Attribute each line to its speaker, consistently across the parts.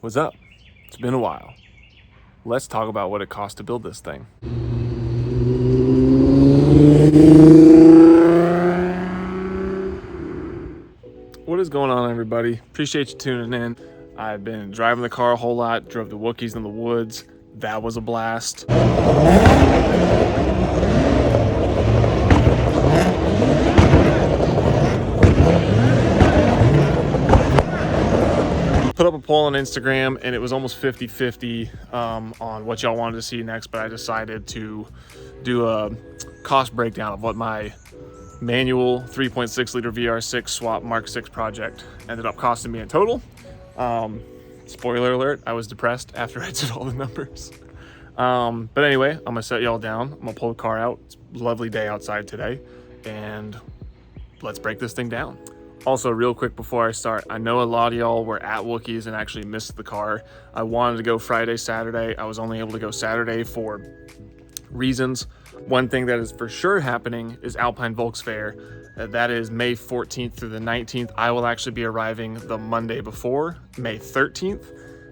Speaker 1: What's up? It's been a while. Let's talk about what it cost to build this thing. What is going on, everybody? Appreciate you tuning in. I've been driving the car a whole lot, drove the Wookiees in the woods. That was a blast. Put up a poll on Instagram and it was almost 50-50 on what y'all wanted to see next, but I decided to do a cost breakdown of what my manual 3.6 liter VR6 swap Mark 6 project ended up costing me in total. Spoiler alert, I was depressed after I did all the numbers. But anyway, I'm gonna set y'all down. I'm gonna pull the car out. It's a lovely day outside today, and let's break this thing down. Also, real quick before I start, I know a lot of y'all were at Wookiees and actually missed the car. I wanted to go Friday, Saturday. I was only able to go Saturday for reasons. One thing that is for sure happening is Alpine Volks Fair. That is May 14th through the 19th. I will actually be arriving the Monday before, May 13th.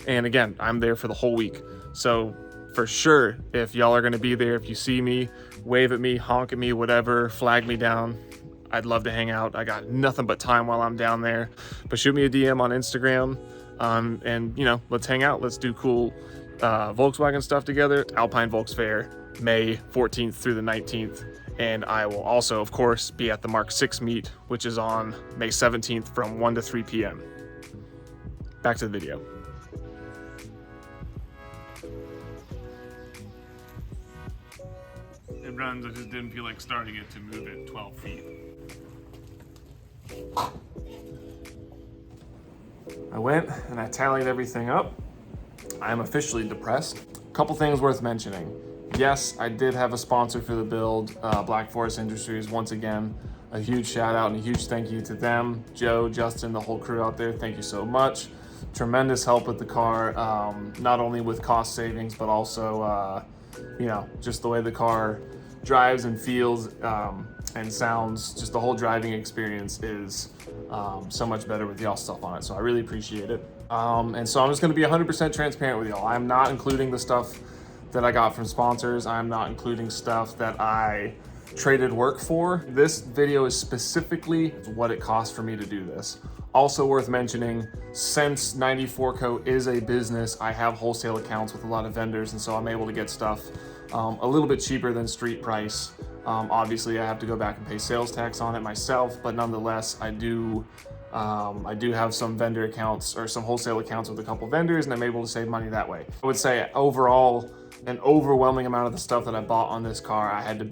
Speaker 1: And again, I'm there for the whole week. So for sure, if y'all are gonna be there, if you see me, wave at me, honk at me, whatever, flag me down. I'd love to hang out. I got nothing but time while I'm down there. But shoot me a DM on Instagram, and let's hang out. Let's do cool Volkswagen stuff together. Alpine Volks Fair, May 14th through the 19th. And I will also, of course, be at the Mark 6 meet, which is on May 17th from 1 to 3 p.m. Back to the video. It runs, I just didn't feel like starting it to move it 12 feet. I went and I tallied everything up. I am officially depressed. A couple things worth mentioning. Yes, I did have a sponsor for the build, Black Forest Industries. Once again, a huge shout out and a huge thank you to them. Joe, Justin, the whole crew out there, thank you so much. Tremendous help with the car, not only with cost savings, but also, just the way the car drives and feels and sounds. Just the whole driving experience is so much better with y'all stuff on it. So I really appreciate it. And so I'm just gonna be 100% transparent with y'all. I'm not including the stuff that I got from sponsors. I'm not including stuff that I traded work for. This video is specifically what it costs for me to do this. Also worth mentioning, since 94Co is a business, I have wholesale accounts with a lot of vendors, and so I'm able to get stuff a little bit cheaper than street price. Obviously, I have to go back and pay sales tax on it myself, but nonetheless, I do have some vendor accounts or some wholesale accounts with a couple vendors, and I'm able to save money that way. I would say overall, an overwhelming amount of the stuff that I bought on this car, I had to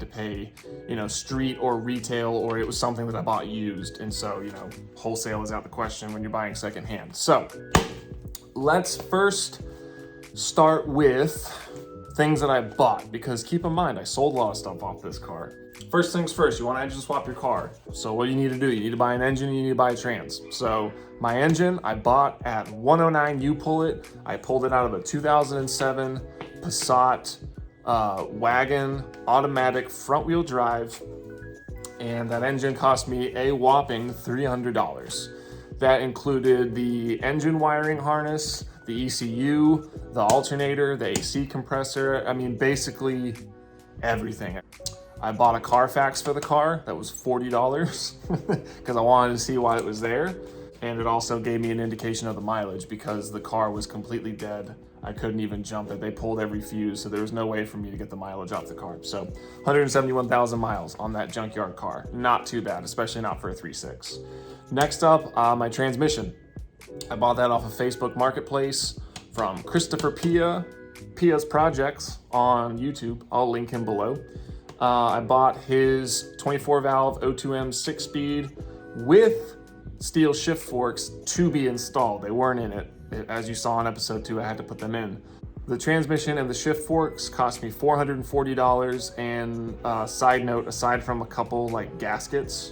Speaker 1: pay, street or retail, or it was something that I bought used. And so, wholesale is out the question when you're buying secondhand. So let's first start with things that I bought, because keep in mind, I sold a lot of stuff off this car. First things first, you want to engine swap your car. So what do you need to do? You need to buy an engine, you need to buy a trans. So my engine, I bought at 109 U-Pull-It. I pulled it out of a 2007 Passat wagon, automatic front wheel drive. And that engine cost me a whopping $300. That included the engine wiring harness, the ECU, the alternator, the AC compressor. I mean, basically everything. I bought a Carfax for the car that was $40 because I wanted to see why it was there. And it also gave me an indication of the mileage because the car was completely dead. I couldn't even jump it. They pulled every fuse, so there was no way for me to get the mileage off the car. So 171,000 miles on that junkyard car. Not too bad, especially not for a 3.6. Next up, my transmission. I bought that off of Facebook Marketplace from Christopher Pia's Projects on YouTube. I'll link him below. I bought his 24 valve O2M 6-speed with steel shift forks to be installed. They weren't in it. As you saw in episode 2, I had to put them in. The transmission and the shift forks cost me $440. And side note, aside from a couple like gaskets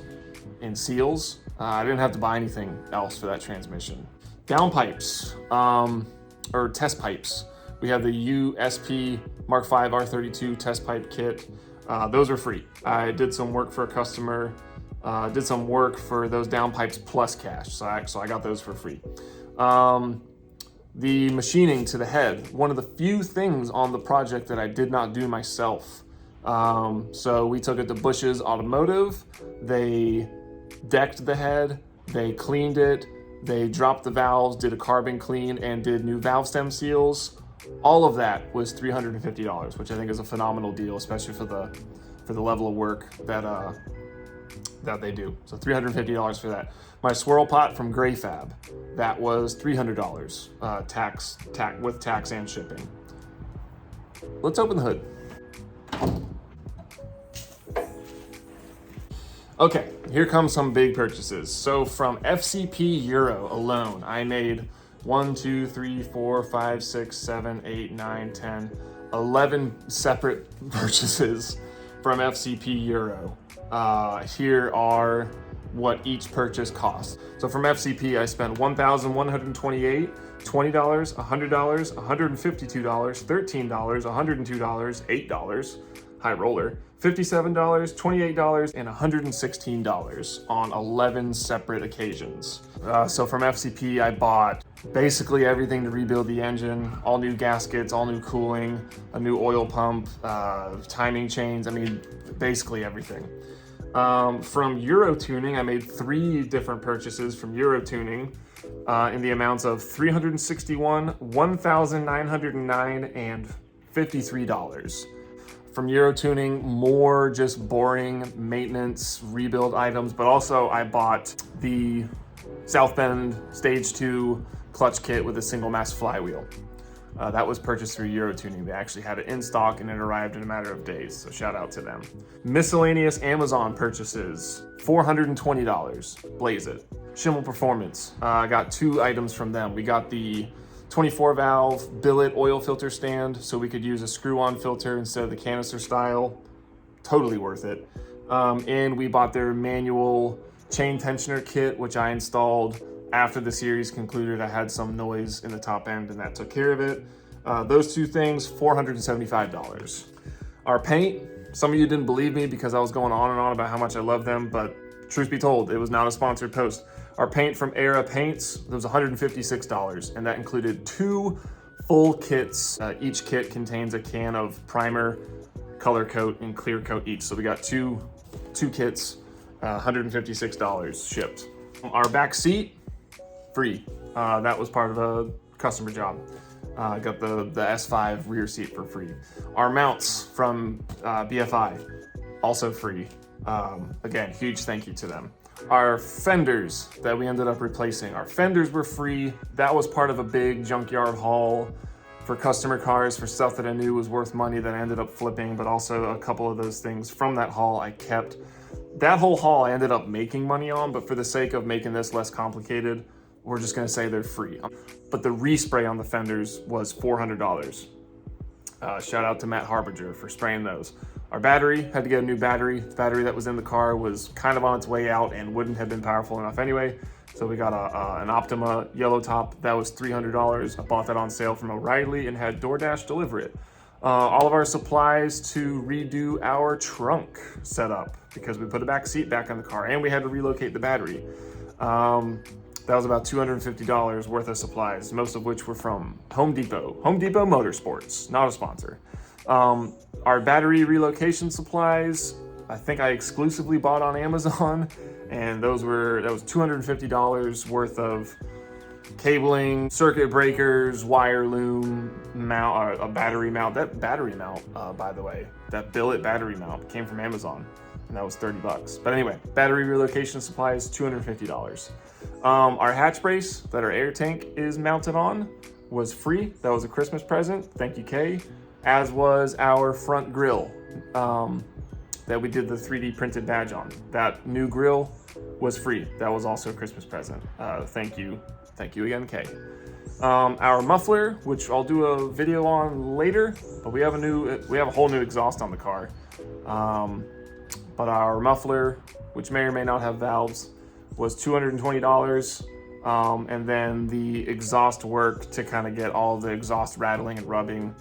Speaker 1: and seals, I didn't have to buy anything else for that transmission. Downpipes, or test pipes. We have the USP Mark V R32 test pipe kit. Those are free. I did some work for a customer, did some work for those downpipes plus cash. So I got those for free. The machining to the head, one of the few things on the project that I did not do myself. So we took it to Bush's Automotive. They decked the head, they cleaned it, they dropped the valves, did a carbon clean, and did new valve stem seals. All of that was $350, which I think is a phenomenal deal, especially for the level of work that they do. So $350 for that. My swirl pot from Gray Fab, that was $300, with tax and shipping. Let's open the hood. Okay, here come some big purchases. So from FCP Euro alone, I made 1, 2, 3, 4, 5, 6, 7, 8, 9, 10, 11 separate purchases from FCP Euro. Here are what each purchase cost. So from FCP, I spent $1,128, $20, $100, $152, $13, $102, $8, high roller, $57, $28, and $116 on 11 separate occasions. So from FCP, I bought basically everything to rebuild the engine, all new gaskets, all new cooling, a new oil pump, timing chains, I mean, basically everything. From Euro Tuning, I made 3 different purchases from Euro Tuning in the amounts of $361, $1,909, and $53. From Euro Tuning, more just boring maintenance, rebuild items, but also I bought the South Bend Stage 2 clutch kit with a single mass flywheel. That was purchased through Euro Tuning. They actually had it in stock and it arrived in a matter of days, so shout out to them. Miscellaneous Amazon purchases, $420, blaze it. Schimmel Performance, I got 2 items from them. We got the 24 valve billet oil filter stand, so we could use a screw-on filter instead of the canister style. Totally worth it. And we bought their manual chain tensioner kit, which I installed after the series concluded. I had some noise in the top end and that took care of it. Those 2 things, $475. Our paint, some of you didn't believe me because I was going on and on about how much I love them, but truth be told, it was not a sponsored post. Our paint from Era Paints, it was $156, and that included 2 full kits. Each kit contains a can of primer, color coat, and clear coat each. So we got two kits, $156 shipped. Our back seat, free. That was part of a customer job. I got the S5 rear seat for free. Our mounts from BFI, also free. Again, huge thank you to them. Our fenders that we ended up replacing, our fenders were free. That was part of a big junkyard haul for customer cars, for stuff that I knew was worth money that I ended up flipping, but also a couple of those things from that haul I kept. That whole haul I ended up making money on, but for the sake of making this less complicated, we're just gonna say they're free. But the respray on the fenders was $400. Shout out to Matt Harbinger for spraying those. Our battery, had to get a new battery. The battery that was in the car was kind of on its way out and wouldn't have been powerful enough anyway. So we got an Optima yellow top, that was $300. I bought that on sale from O'Reilly and had DoorDash deliver it. All of our supplies to redo our trunk setup because we put a back seat back on the car and we had to relocate the battery. That was about $250 worth of supplies, most of which were from Home Depot. Home Depot Motorsports, not a sponsor. Our battery relocation supplies, I think I exclusively bought on Amazon, and that was $250 worth of cabling, circuit breakers, wire loom, mount, a battery mount. That battery mount, by the way, that billet battery mount came from Amazon, and that was $30. But anyway, battery relocation supplies, $250. Our hatch brace that our air tank is mounted on was free. That was a Christmas present. Thank you, Kay. As was our front grille that we did the 3D printed badge on. That new grille was free. That was also a Christmas present. Thank you again, Kay. Our muffler, which I'll do a video on later, but we have a whole new exhaust on the car. But our muffler, which may or may not have valves, was $220. And then the exhaust work to kind of get all the exhaust rattling and rubbing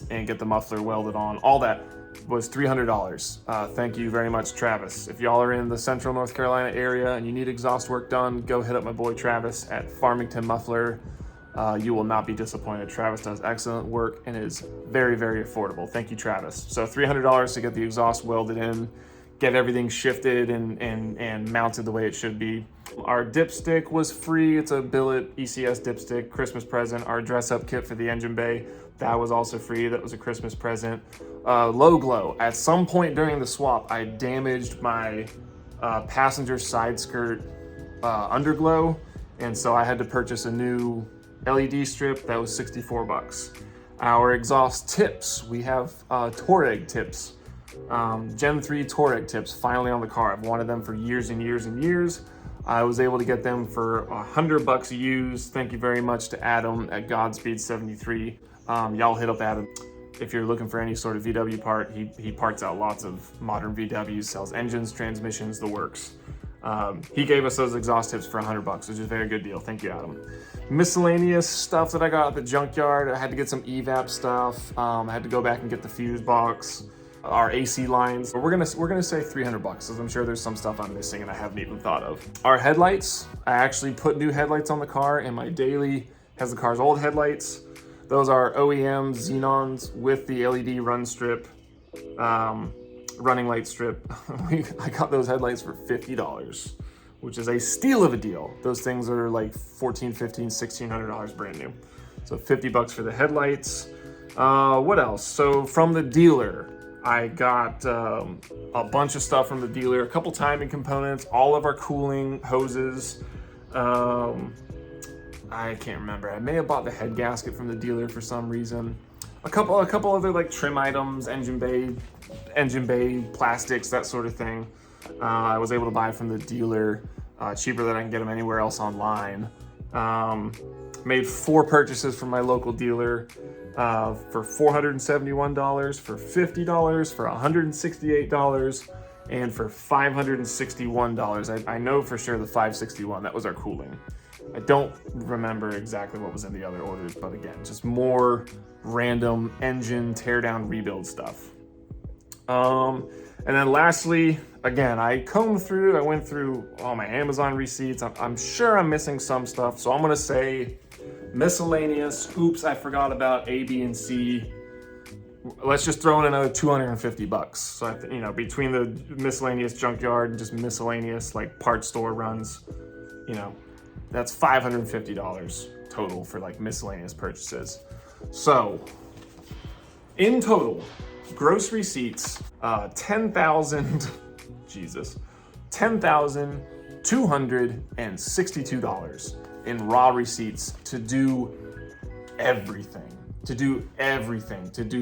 Speaker 1: and get the muffler welded on, all that was $300. Thank you very much, Travis. If y'all are in the central North Carolina area and you need exhaust work done, go hit up my boy Travis at Farmington Muffler You will not be disappointed. Travis does excellent work and is very, very affordable. Thank you, Travis. So $300 to get the exhaust welded in, get everything shifted and mounted the way it should be. Our dipstick was free. It's a billet ECS dipstick, Christmas present. Our dress-up kit for the engine bay, that was also free. That was a Christmas present. Low glow. At some point during the swap, I damaged my passenger side skirt underglow, and so I had to purchase a new LED strip. That was 64 bucks. Our exhaust tips, we have Touareg tips, Gen 3 Touareg tips finally on the car. I've wanted them for years and years and years. I was able to get them for 100 bucks used. Thank you very much to Adam at Godspeed 73. Y'all hit up Adam if you're looking for any sort of VW part. He parts out lots of modern VWs, sells engines, transmissions, the works. He gave us those exhaust tips for 100 bucks, which is a very good deal. Thank you, Adam. Miscellaneous stuff that I got at the junkyard. I had to get some evap stuff. I had to go back and get the fuse box, our AC lines. We're gonna say 300 bucks, because I'm sure there's some stuff I'm missing and I haven't even thought of. Our headlights, I actually put new headlights on the car, and my daily has the car's old headlights. Those are OEM Xenons with the LED run strip. Running light strip. I got those headlights for $50, which is a steal of a deal. Those things are like $1,400, $1,500, $1,600 brand new. So 50 bucks for the headlights. What else? So from the dealer, I got a bunch of stuff from the dealer, a couple timing components, all of our cooling hoses. I can't remember. I may have bought the head gasket from the dealer for some reason. A couple other like trim items, engine bay plastics, that sort of thing. I was able to buy from the dealer cheaper than I can get them anywhere else online. Made 4 purchases from my local dealer for $471, for $50, for $168, and for $561. I know for sure the $561, that was our cooling. I don't remember exactly what was in the other orders, but again, just more random engine teardown rebuild stuff. And then lastly, again, I went through all my Amazon receipts. I'm sure I'm missing some stuff, so I'm gonna say miscellaneous. Oops, I forgot about A, B, and C. Let's just throw in another 250 bucks. So between the miscellaneous junkyard and just miscellaneous like parts store runs, that's $550 total for like miscellaneous purchases. So in total, gross receipts, $10,262 in raw receipts to do everything. To do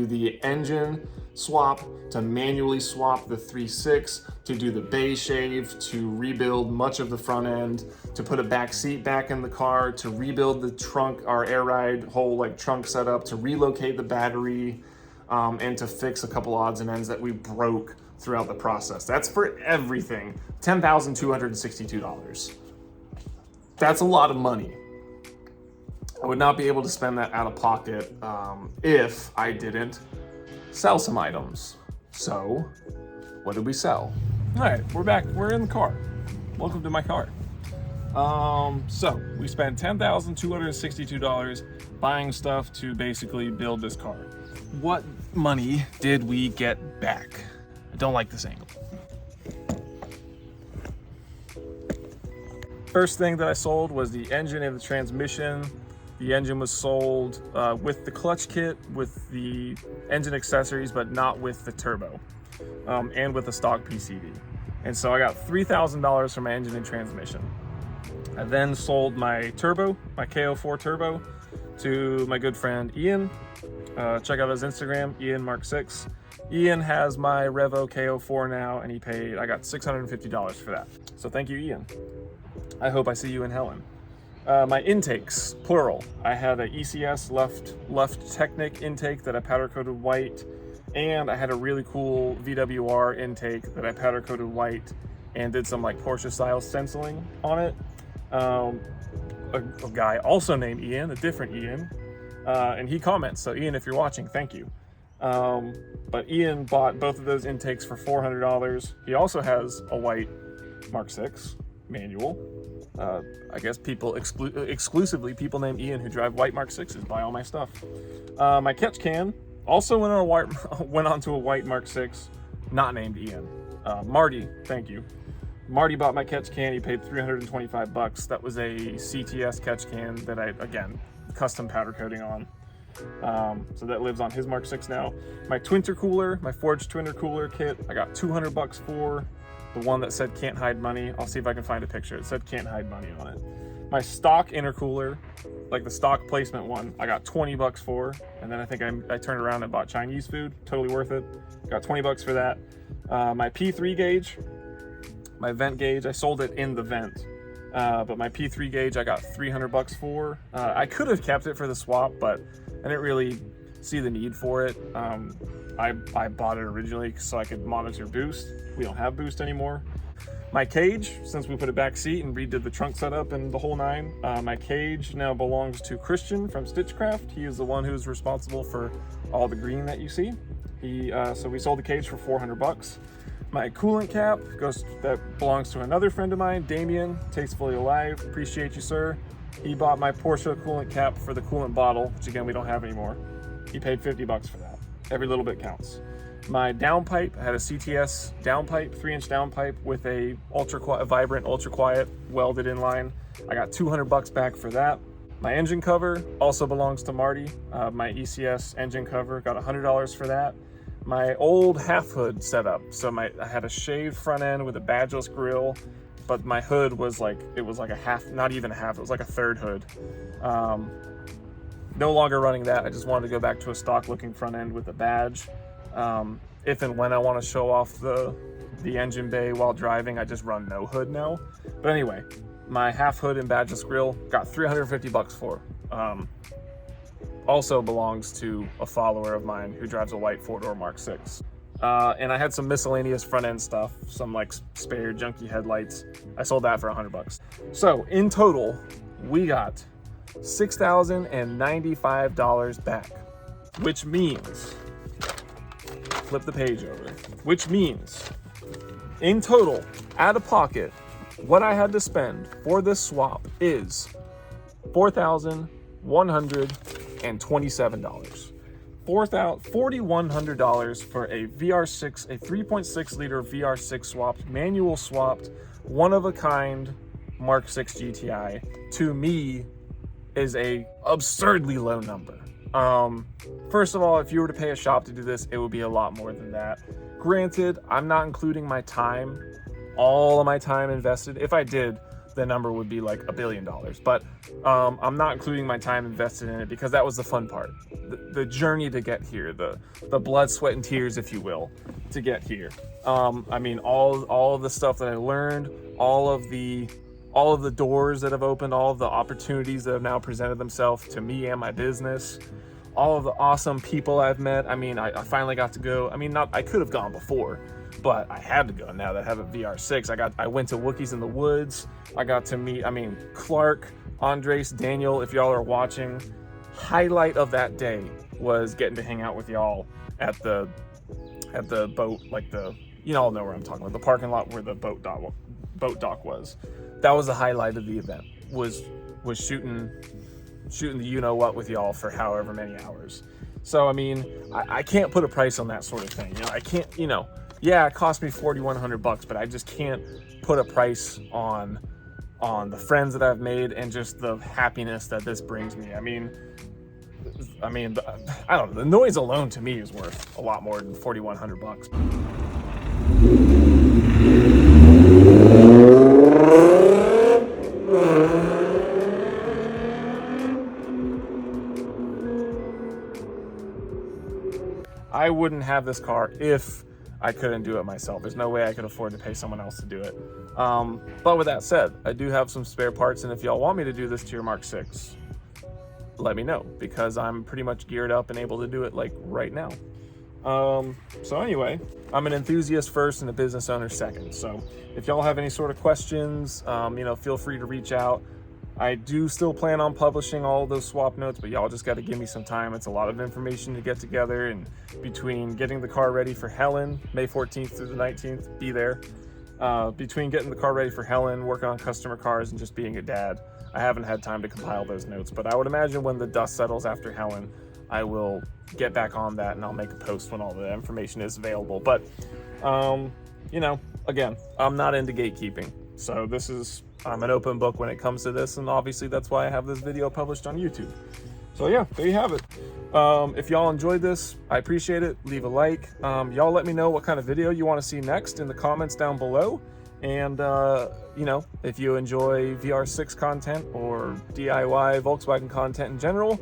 Speaker 1: the engine swap, to manually swap the 3.6, to do the bay shave, to rebuild much of the front end, to put a back seat back in the car, to rebuild the trunk, our air ride whole like trunk setup, to relocate the battery, and to fix a couple odds and ends that we broke throughout the process. That's for everything, $10,262. That's a lot of money. I would not be able to spend that out of pocket if I didn't sell some items. So, what did we sell? All right, we're back. We're in the car. Welcome to my car. So, we spent $10,262 buying stuff to basically build this car. What money did we get back? I don't like this angle. First thing that I sold was the engine and the transmission. The engine was sold with the clutch kit, with the engine accessories, but not with the turbo, and with the stock PCV. And so I got $3,000 for my engine and transmission. I then sold my turbo, my KO4 turbo, to my good friend Ian. Check out his Instagram, Ian Mark6. Ian has my Revo KO4 now, and I got $650 for that. So thank you, Ian. I hope I see you in Helen. My intakes, plural. I had a ECS left Technic intake that I powder coated white, and I had a really cool VWR intake that I powder coated white and did some like Porsche style stenciling on it. A guy also named Ian, a different Ian, and he comments. So Ian, if you're watching, thank you. But Ian bought both of those intakes for $400. He also has a white Mark 6 manual. I guess people exclusively people named Ian who drive white Mark 6s buy all my stuff. My catch can also went onto a white Mark 6, not named Ian. Marty, thank you. Marty bought my catch can. He paid $325. That was a CTS catch can that I, again, custom powder coating on. So that lives on his Mark 6 now. My twin intercooler, my forged twin intercooler kit, I got $200 for. The one that said can't hide money. I'll see if I can find a picture. It said can't hide money on it. My stock intercooler, like the stock placement one, I got $20 for. And then I think I turned around and bought Chinese food. Totally worth it. Got $20 for that. My P3 gauge, my vent gauge, I sold it in the vent. But my P3 gauge, I got $300 for. I could have kept it for the swap, but I didn't really see the need for it. I bought it originally so I could monitor boost. We don't have boost anymore. My cage, since we put a back seat and redid the trunk setup and the whole nine, my cage now belongs to Christian from Stitchcraft. He is the one who's responsible for all the green that you see. So we sold the cage for $400. My coolant cap belongs to another friend of mine, Damien, Tastefully Alive. Appreciate you, sir. He bought my Porsche coolant cap for the coolant bottle, which again, we don't have anymore. He paid $50 for that. Every little bit counts. My downpipe, I had a CTS downpipe, 3-inch downpipe with a vibrant, ultra quiet, welded in line. I got $200 back for that. My engine cover also belongs to Marty. My ECS engine cover, got $100 for that. My old half hood setup. So I had a shaved front end with a badgeless grill, but my hood was like a half, not even a half, it was like a third hood. No longer running that. I just wanted to go back to a stock looking front end with a badge. If and when I want to show off the engine bay while driving, I just run no hood now. But anyway, my half hood and badgeless grill got $350 for. Also belongs to a follower of mine who drives a white 4-door Mark 6. And I had some miscellaneous front end stuff, some like spare junky headlights. I sold that for $100. So in total, we got $6,095 back, which means, flip the page over, which means in total, out of pocket, what I had to spend for this swap is $4,127. $4,100 for a VR6, a 3.6 liter VR6 swapped, manual swapped, one of a kind Mark 6 GTI. To me, is a absurdly low number. First of all, if you were to pay a shop to do this, it would be a lot more than that. Granted, I'm not including my time, all of my time invested. If I did, the number would be like $1 billion. But I'm not including my time invested in it because that was the fun part. The journey to get here, the blood, sweat, and tears, if you will, to get here. I mean, all of the stuff that I learned, all of the doors that have opened, all of the opportunities that have now presented themselves to me and my business, all of the awesome people I've met. I mean, I finally got to go. I mean, I could have gone before, but I had to go now that I have a VR6. I went to Wookiees in the Woods. I got to meet, Clark, Andres, Daniel, if y'all are watching. Highlight of that day was getting to hang out with y'all at the boat, like you all know where I'm talking about, the parking lot where the boat dock was. That was the highlight of the event, was shooting the you-know-what with y'all for however many hours. So, I mean, I can't put a price on that sort of thing. I can't, yeah, it cost me $4,100, but I just can't put a price on the friends that I've made and just the happiness that this brings me. I mean, I don't know, the noise alone to me is worth a lot more than $4,100. I wouldn't have this car if I couldn't do it myself. There's no way I could afford to pay someone else to do it. But with that said, I do have some spare parts, and if y'all want me to do this to your Mark 6, let me know, because I'm pretty much geared up and able to do it like right now. So anyway, I'm an enthusiast first and a business owner second. So if y'all have any sort of questions, feel free to reach out. I do still plan on publishing all those swap notes, but y'all just got to give me some time. It's a lot of information to get together, and between getting the car ready for Helen, May 14th through the 19th, be there, Between getting the car ready for Helen, working on customer cars, and just being a dad, I haven't had time to compile those notes. But I would imagine when the dust settles after Helen, I will get back on that, and I'll make a post when all the information is available. But, you know, again, I'm not into gatekeeping. So I'm an open book when it comes to this, and obviously that's why I have this video published on YouTube. So yeah, there you have it. If y'all enjoyed this, I appreciate it. Leave a like. Y'all let me know what kind of video you want to see next in the comments down below. And, you know, if you enjoy VR6 content or DIY Volkswagen content in general,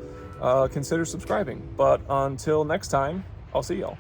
Speaker 1: consider subscribing. But until next time, I'll see y'all.